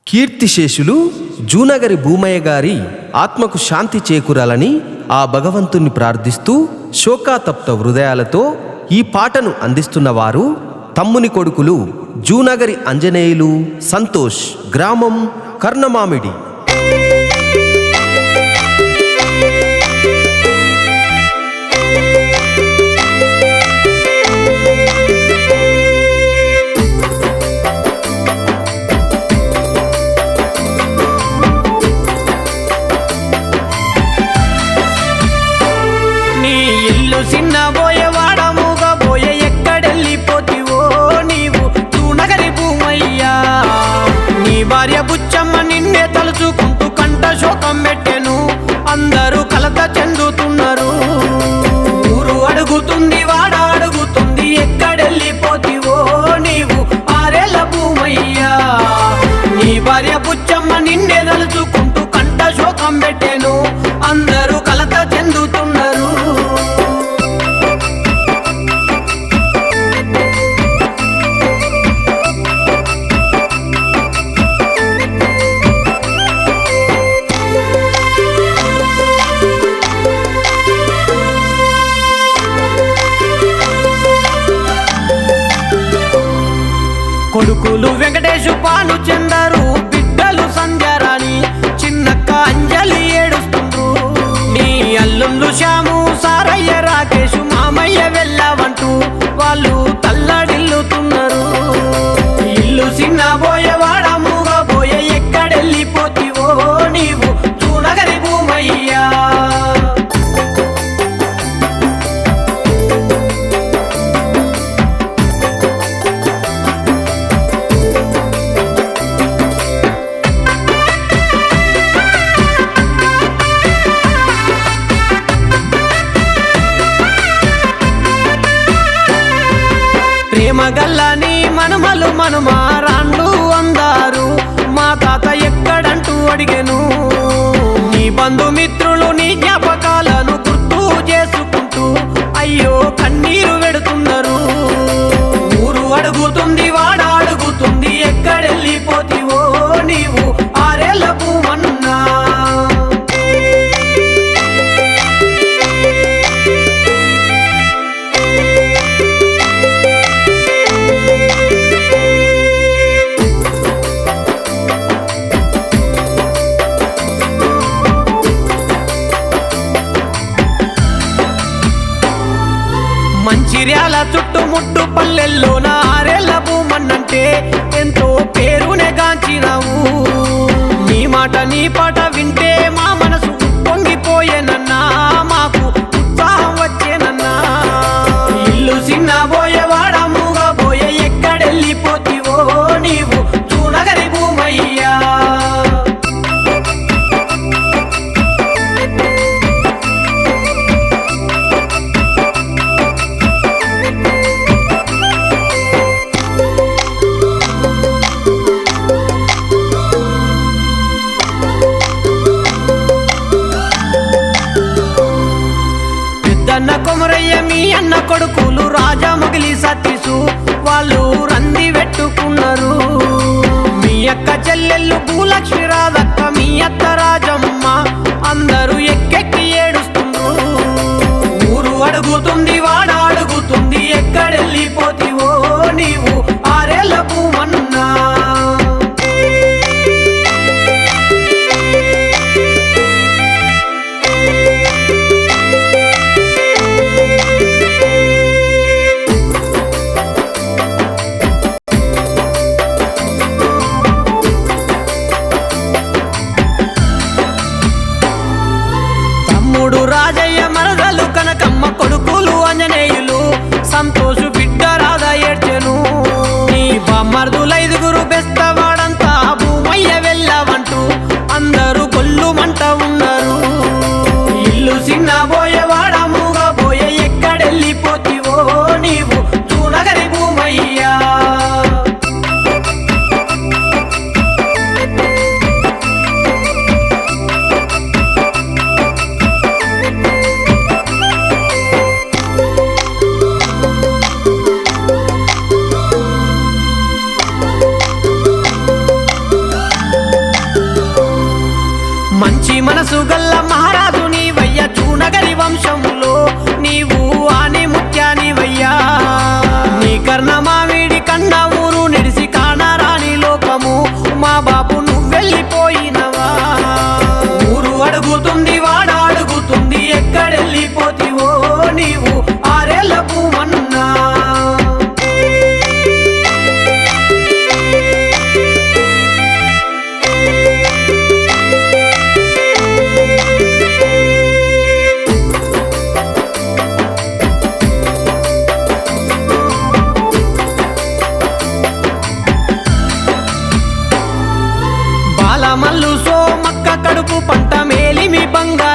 కీర్తిశేషులు జూనగరి భూమయ్య గారి ఆత్మకు శాంతి చేకూరాలని ఆ భగవంతుని ప్రార్థిస్తూ శోకాతప్త హృదయాలతో ఈ పాటను అందిస్తున్నవారు తమ్ముని కొడుకులు జూనగరి అంజనేయులు సంతోష్, గ్రామం కర్ణమామిడి. చిన్నబోయే వాడముగబోయే ఎక్కడెళ్ళిపోతివో నీవు జూనగరి భూమయ్యా. నీ భార్య బుచ్చమ్మ నిన్నే తలుచుకుంటూ కంట శోకం పెట్టెను, అందరూ కలత చెందుతున్నారు. ఊరు అడుగుతుంది, వాడ అడుగుతుంది, ఎక్కడెళ్ళిపోతివో నీవు ఆరేళ్ళ భూమయ్యా. నీ భార్య బుచ్చమ్మ నిన్నే తలుచుకుంటూ కంట శోకం పెట్టెను, అందరూ కలత చెందుతున్నారు. కొడుకులు వెంకటేశు పాలు చెందరు, బిడ్డలు సంధ్యారాణి చిన్నక్క అంజలి ఏడుస్తుండ్రు. నీ అల్లుళ్ళు శ్యాము, సారయ్య, రాకేశు మామయ్య వెళ్ళవంటూ వాళ్ళు తల్లడిల్లుతున్నారు. ఇల్లు చిన్నబోయే వాడముగబోయే ఎక్కడెళ్ళిపోతివో నీవు జూనగరి భూమయ్యా. ప్రేమగల్లని మనమలు మనుమారాండ్లు అందారు, మా తాత ఎక్కడంటూ అడిగెను. నీ బంధుమిత్రులు నీ జ్ఞాపకాలను గుర్తు చేసుకుంటూ అయ్యో కన్నీరు వెడుతున్నారు. ఊరు అడుగుతుంది, వాడ అడుగుతుంది, ఎక్కడెళ్ళిపోతివో నీవు ఆరేళ్ళ భూమన్నా. మంచిర్యాల చుట్టుముట్టు పల్లెల్లో ఆరేళ్ళ భూమన్నంటే ఎంతో పేరునే గాంచినావు. నీ మాట నీ పాట వింటే మా మనసు పొంగిపోయేనన్నా, మాకు ఉత్సాహం వచ్చేనన్నా. ఇల్లు చిన్నబోయే వాడముగబోయే ఎక్కడెళ్ళిపోతివో నీవు జూనగరి భూమయ్యా. అన్న కొమరయ్య మీ అన్న కొడుకులు రాజా మొగిలి సతీసు వాళ్ళు రంది పెట్టుకున్నారు. మీ అక్క చెల్లెళ్ళు భూలక్ష్మి రాధక్క, మీ అత్త రాజమ్మ అందరూ ఎక్కెక్కి ఏడుస్తున్నారు. ఊరు అడుగుతుంది, వాడ అడుగుతుంది, ఎక్కడెళ్ళిపోతివో నీవు ఆరేళ్ళ భూమన్నా. రాజయ్య మరదలు కనకమ్మ కొడుకులు అంజనేయులు సంతోషు బిడ్డ రాధ ఏడ్చెను. నీ బామ్మర్దులైదుగురు మనసు గల్ల మహారాజు నీవయ్య జూనగరి వంశంలో నీవు ఆని ముత్యానివయ్యా నీ కర్ణ మావిడి కన్న ఊరు నిడిసి కానరాని లోకము మా బాబు నువ్వెళ్ళిపోయినవా ఊరు అడుగుతుంది వాడ అడుగుతుంది ఎక్కడెళ్ళిపోతివో నీవు ఆరేళ్ల భూమన్నా బాలమల్లు సోమక్క కడుపు పంట మేలిమి బంగారు